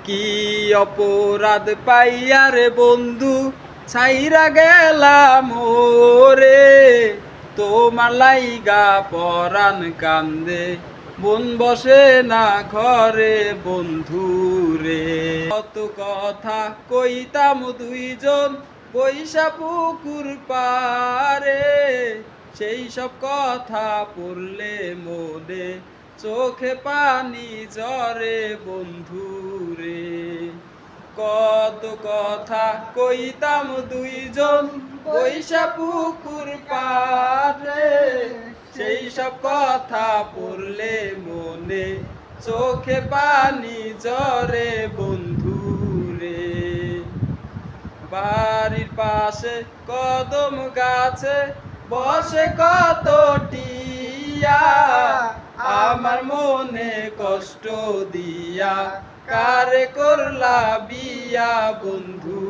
কি অপরাধ পাইয়া রে বন্ধু ছাইরা গেলাম ওরে, তোমার লাইগা পরাণ কান্দে মন বসে না ঘরে বন্ধু রে। কত কথা কইতাম দুইজন বৈশা পুকুর পারে, সেই সব কথা পড়লে মনে চোখে পানি ঝরে বন্ধু রে। কত কথা কইতাম দুইজন বৈশা পুকুর পারে, সেই সব কথা পড়লে মনে চোখে পানি ঝরে বন্ধু রে। বাড়ির পাশে কদম গাছে বসে কত টিয়া, আমার মনে কষ্ট দিয়া কারে করলা বিয়া বন্ধু